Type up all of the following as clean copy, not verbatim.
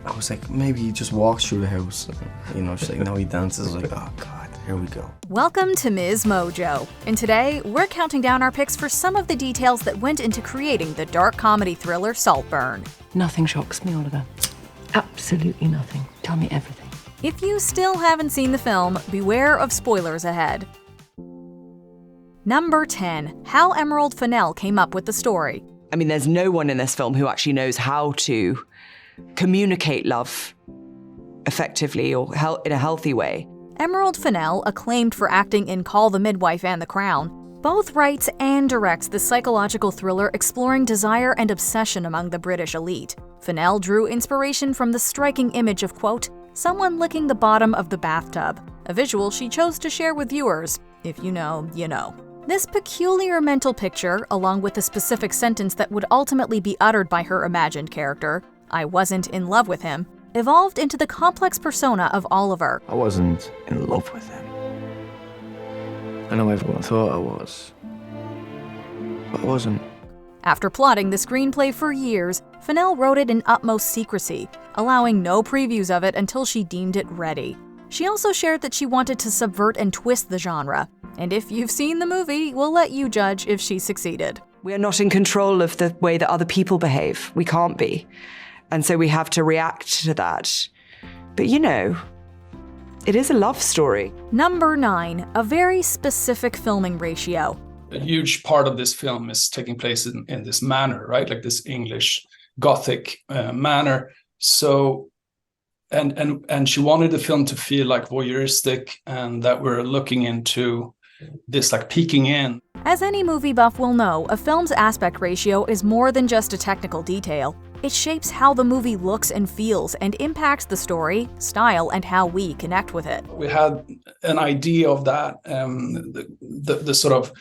I was like, maybe he just walks through the house. You know, she's like, no, he dances. I was like, oh God, here we go. Welcome to MsMojo, and today we're counting down our picks for some of the details that went into creating the dark comedy thriller Saltburn. Nothing shocks me, Oliver. Absolutely nothing. Tell me everything. If you still haven't seen the film, beware of spoilers ahead. Number 10. How Emerald Fennel came up with the story. I mean, there's no one in this film who actually knows how to communicate love effectively or in a healthy way. Emerald Fennel, acclaimed for acting in Call the Midwife and The Crown, both writes and directs the psychological thriller exploring desire and obsession among the British elite. Fennel drew inspiration from the striking image of, quote, someone licking the bottom of the bathtub, a visual she chose to share with viewers. If you know, you know. This peculiar mental picture, along with the specific sentence that would ultimately be uttered by her imagined character, I wasn't in love with him, evolved into the complex persona of Oliver. I wasn't in love with him. I know everyone thought I was, but I wasn't. After plotting the screenplay for years, Fennell wrote it in utmost secrecy, allowing no previews of it until she deemed it ready. She also shared that she wanted to subvert and twist the genre, and if you've seen the movie, we'll let you judge if she succeeded. We are not in control of the way that other people behave. We can't be. And so we have to react to that. But you know, it is a love story. Number 9. A very specific filming ratio. A huge part of this film is taking place in this manor, right? Like this English Gothic manor. So, and she wanted the film to feel like voyeuristic and that we're looking into this, like peeking in. As any movie buff will know, a film's aspect ratio is more than just a technical detail. It shapes how the movie looks and feels and impacts the story, style, and how we connect with it. We had an idea of that, the sort of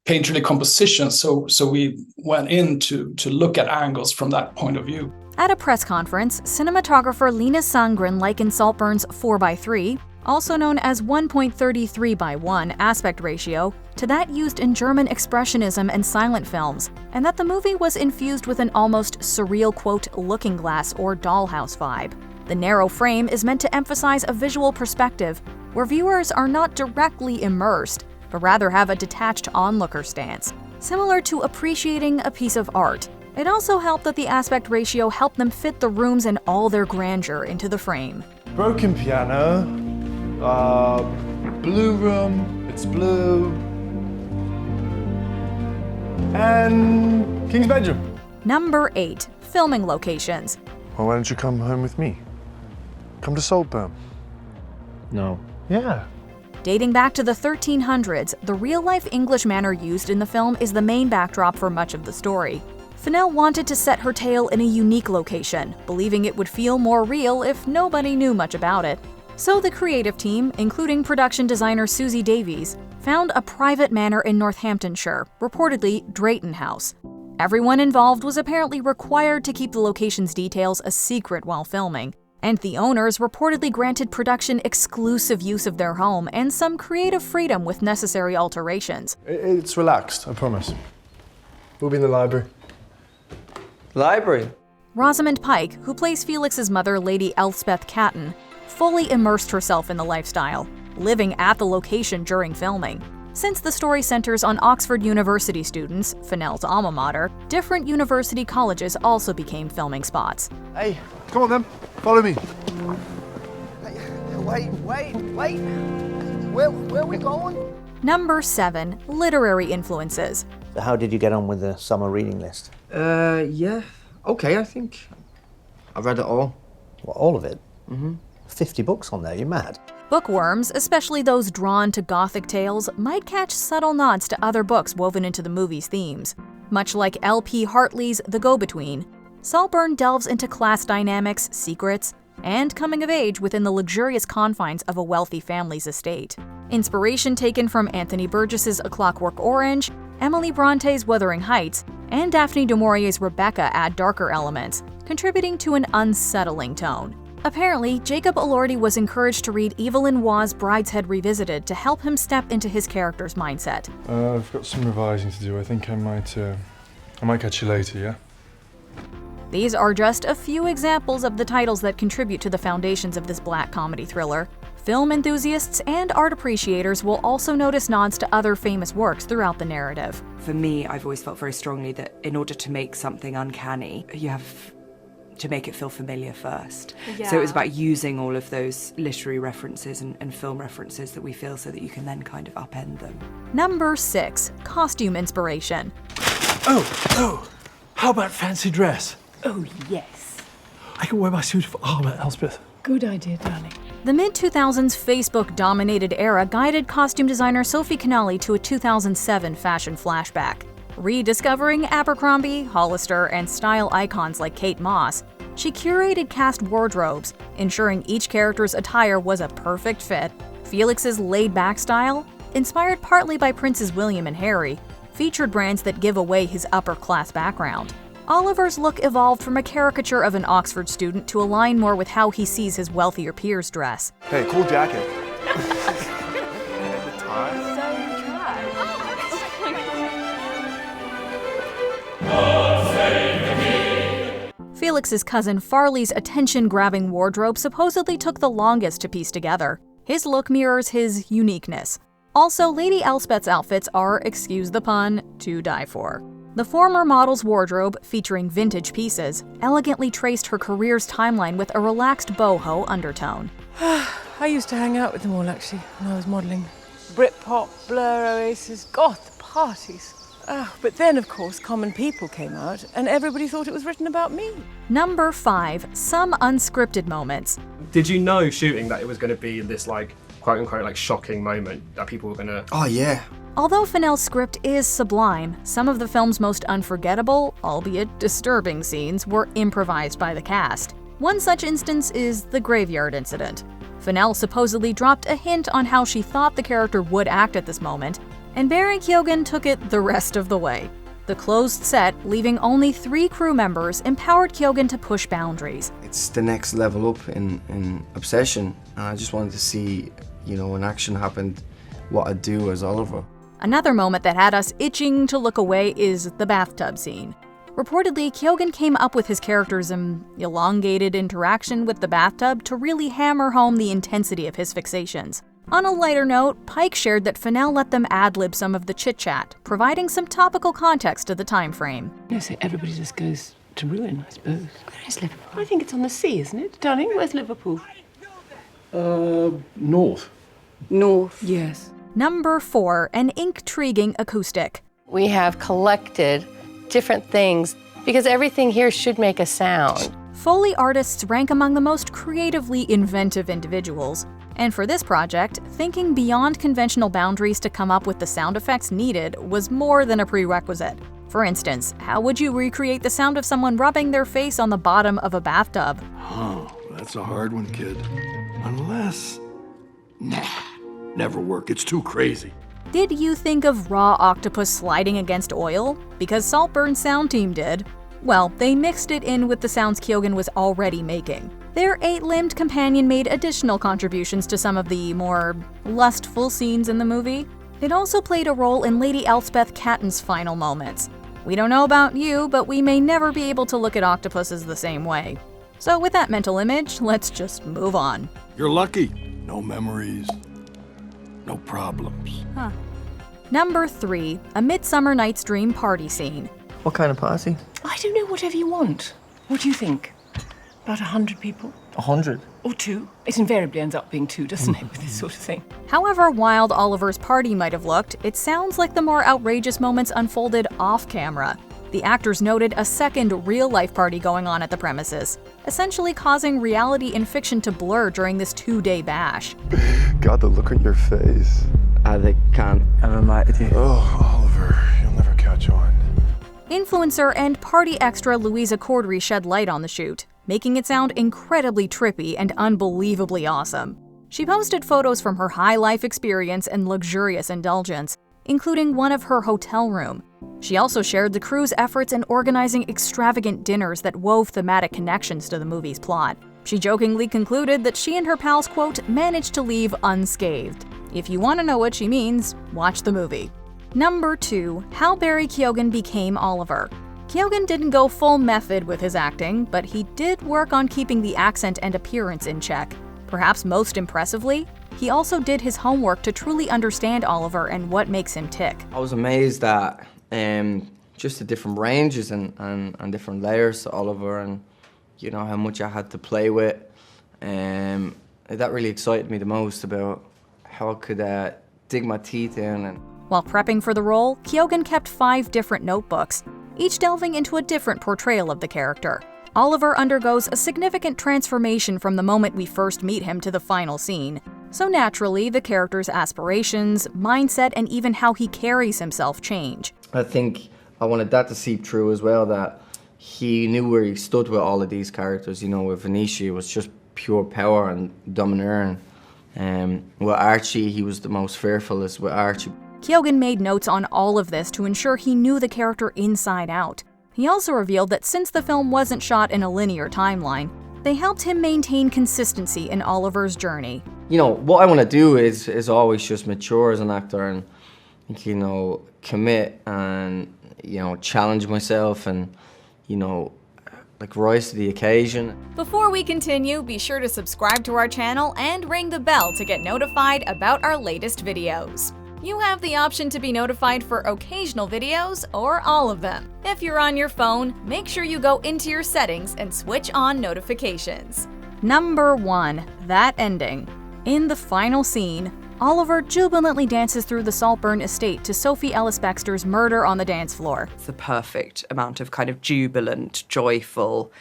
painterly composition, so we went in to look at angles from that point of view. At a press conference, cinematographer Lina Sandgren likened Saltburn's 4:3, also known as 1.33:1 aspect ratio, to that used in German expressionism and silent films, and that the movie was infused with an almost surreal, quote, looking glass or dollhouse vibe. The narrow frame is meant to emphasize a visual perspective where viewers are not directly immersed, but rather have a detached onlooker stance, similar to appreciating a piece of art. It also helped that the aspect ratio helped them fit the rooms in all their grandeur into the frame. Broken piano, blue room, it's blue, and King's bedroom. Number 8. Filming locations. Well, why don't you come home with me? Come to Saltburn. No. Yeah. Dating back to the 1300s, the real-life English manor used in the film is the main backdrop for much of the story. Fennell wanted to set her tale in a unique location, believing it would feel more real if nobody knew much about it. So the creative team, including production designer Susie Davies, found a private manor in Northamptonshire, reportedly Drayton House. Everyone involved was apparently required to keep the location's details a secret while filming, and the owners reportedly granted production exclusive use of their home and some creative freedom with necessary alterations. It's relaxed, I promise. We'll be in the library. Library? Rosamund Pike, who plays Felix's mother, Lady Elspeth Catton, fully immersed herself in the lifestyle, living at the location during filming. Since the story centers on Oxford University students, Fennell's alma mater, different university colleges also became filming spots. Hey, come on then, follow me. Wait. Where are we going? Number 7. Literary influences. So how did you get on with the summer reading list? Yeah. Okay, I think. I've read it all. Well, all of it? 50 books on there, you're mad. Bookworms, especially those drawn to Gothic tales, might catch subtle nods to other books woven into the movie's themes. Much like L.P. Hartley's The Go-Between, Saltburn delves into class dynamics, secrets, and coming of age within the luxurious confines of a wealthy family's estate. Inspiration taken from Anthony Burgess's A Clockwork Orange, Emily Bronte's Wuthering Heights, and Daphne du Maurier's Rebecca add darker elements, contributing to an unsettling tone. Apparently, Jacob Elordi was encouraged to read Evelyn Waugh's Brideshead Revisited to help him step into his character's mindset. I've got some revising to do. I think I might catch you later, yeah? These are just a few examples of the titles that contribute to the foundations of this black comedy thriller. Film enthusiasts and art appreciators will also notice nods to other famous works throughout the narrative. For me, I've always felt very strongly that in order to make something uncanny, you have to make it feel familiar first. Yeah. So it was about using all of those literary references and film references that we feel so that you can then kind of upend them. Number 6. Costume inspiration. Oh, how about fancy dress? Oh, yes. I can wear my suit of armor, Elspeth. Good idea, darling. The mid-2000s Facebook-dominated era guided costume designer Sophie Canali to a 2007 fashion flashback. Rediscovering Abercrombie, Hollister, and style icons like Kate Moss, she curated cast wardrobes, ensuring each character's attire was a perfect fit. Felix's laid-back style, inspired partly by Princes William and Harry, featured brands that give away his upper-class background. Oliver's look evolved from a caricature of an Oxford student to align more with how he sees his wealthier peers dress. Hey, cool jacket. Felix's cousin Farley's attention-grabbing wardrobe supposedly took the longest to piece together. His look mirrors his uniqueness. Also, Lady Elspeth's outfits are, excuse the pun, to die for. The former model's wardrobe, featuring vintage pieces, elegantly traced her career's timeline with a relaxed boho undertone. I used to hang out with them all, actually, when I was modelling. Britpop, Blur, Oasis, goth parties. But then, of course, Common People came out, and everybody thought it was written about me. Number 5. Some unscripted moments. Did you know shooting that it was going to be this, like, quote-unquote, like, shocking moment that people were going to... Oh, yeah. Although Fennell's script is sublime, some of the film's most unforgettable, albeit disturbing scenes were improvised by the cast. One such instance is the graveyard incident. Fennell supposedly dropped a hint on how she thought the character would act at this moment, and Barry Keoghan took it the rest of the way. The closed set, leaving only 3 crew members, empowered Keoghan to push boundaries. It's the next level up in obsession, and I just wanted to see, when action happened, what I'd do as Oliver. Another moment that had us itching to look away is the bathtub scene. Reportedly, Keoghan came up with his character's elongated interaction with the bathtub to really hammer home the intensity of his fixations. On a lighter note, Pike shared that Fennell let them ad-lib some of the chit-chat, providing some topical context to the time frame. No, so everybody just goes to ruin, I suppose. Where is Liverpool? I think it's on the sea, isn't it? Darling, where's Liverpool? North. North. Yes. Number 4. An intriguing acoustic. We have collected different things because everything here should make a sound. Foley artists rank among the most creatively inventive individuals. And for this project, thinking beyond conventional boundaries to come up with the sound effects needed was more than a prerequisite. For instance, how would you recreate the sound of someone rubbing their face on the bottom of a bathtub? Oh, that's a hard one, kid. Unless... Nah, never work. It's too crazy. Did you think of raw octopus sliding against oil? Because Saltburn's sound team did. Well, they mixed it in with the sounds Keoghan was already making. Their 8-limbed companion made additional contributions to some of the more lustful scenes in the movie. It also played a role in Lady Elspeth Catton's final moments. We don't know about you, but we may never be able to look at octopuses the same way. So with that mental image, let's just move on. You're lucky. No memories. No problems. Number 3. A Midsummer Night's Dream party scene. What kind of party? I don't know, whatever you want. What do you think? About 100 people? 100. Or 2? It invariably ends up being 2, doesn't it, with this sort of thing? However wild Oliver's party might have looked, it sounds like the more outrageous moments unfolded off-camera. The actors noted a second real-life party going on at the premises, essentially causing reality and fiction to blur during this 2-day bash. God, the look on your face. They can't have invited you. Oh, Oliver, you'll never catch on. Influencer and party extra Louisa Cordery shed light on the shoot, making it sound incredibly trippy and unbelievably awesome. She posted photos from her high-life experience and luxurious indulgence, including one of her hotel room. She also shared the crew's efforts in organizing extravagant dinners that wove thematic connections to the movie's plot. She jokingly concluded that she and her pals, quote, managed to leave unscathed. If you want to know what she means, watch the movie. Number 2. How Barry Keoghan Became Oliver. Keoghan didn't go full method with his acting, but he did work on keeping the accent and appearance in check. Perhaps most impressively, he also did his homework to truly understand Oliver and what makes him tick. I was amazed at just the different ranges and different layers to Oliver, and you know how much I had to play with. That really excited me the most about how I could dig my teeth in. And while prepping for the role, Keoghan kept 5 different notebooks, each delving into a different portrayal of the character. Oliver undergoes a significant transformation from the moment we first meet him to the final scene. So naturally, the character's aspirations, mindset, and even how he carries himself change. I think I wanted that to seep through as well, that he knew where he stood with all of these characters. You know, with Venetia, it was just pure power and domineering. With Archie, he was the most fearfulest with Archie. Keoghan made notes on all of this to ensure he knew the character inside out. He also revealed that since the film wasn't shot in a linear timeline, they helped him maintain consistency in Oliver's journey. You know, what I want to do is always just mature as an actor and, you know, commit and, you know, challenge myself and, you know, like rise to the occasion. Before we continue, be sure to subscribe to our channel and ring the bell to get notified about our latest videos. You have the option to be notified for occasional videos or all of them. If you're on your phone, make sure you go into your settings and switch on notifications. Number 1. That ending. In the final scene, Oliver jubilantly dances through the Saltburn estate to Sophie Ellis-Bextor's murder on the dance floor. It's the perfect amount of kind of jubilant, joyful,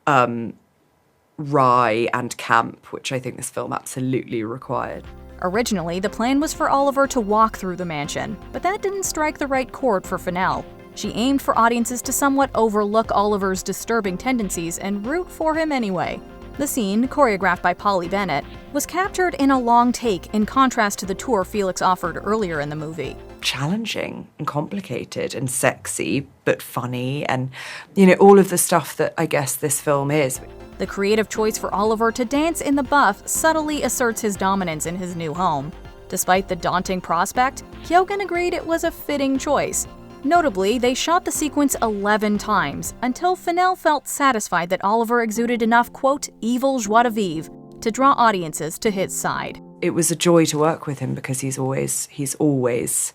wry and camp, which I think this film absolutely required. Originally, the plan was for Oliver to walk through the mansion, but that didn't strike the right chord for Fennell. She aimed for audiences to somewhat overlook Oliver's disturbing tendencies and root for him anyway. The scene, choreographed by Polly Bennett, was captured in a long take in contrast to the tour Felix offered earlier in the movie. Challenging and complicated and sexy, but funny, and, you know, all of the stuff that I guess this film is. The creative choice for Oliver to dance in the buff subtly asserts his dominance in his new home. Despite the daunting prospect, Keoghan agreed it was a fitting choice. Notably, they shot the sequence 11 times, until Fennell felt satisfied that Oliver exuded enough, quote, evil joie de vivre to draw audiences to his side. It was a joy to work with him because he's always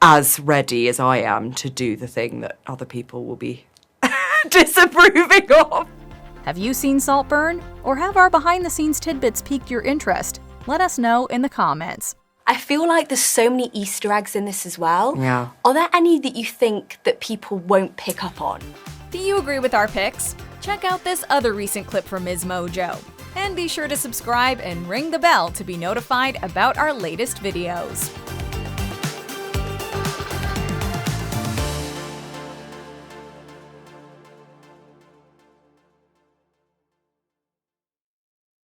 as ready as I am to do the thing that other people will be disapproving of. Have you seen Saltburn? Or have our behind-the-scenes tidbits piqued your interest? Let us know in the comments. I feel like there's so many Easter eggs in this as well. Yeah. Are there any that you think that people won't pick up on? Do you agree with our picks? Check out this other recent clip from MsMojo. And be sure to subscribe and ring the bell to be notified about our latest videos.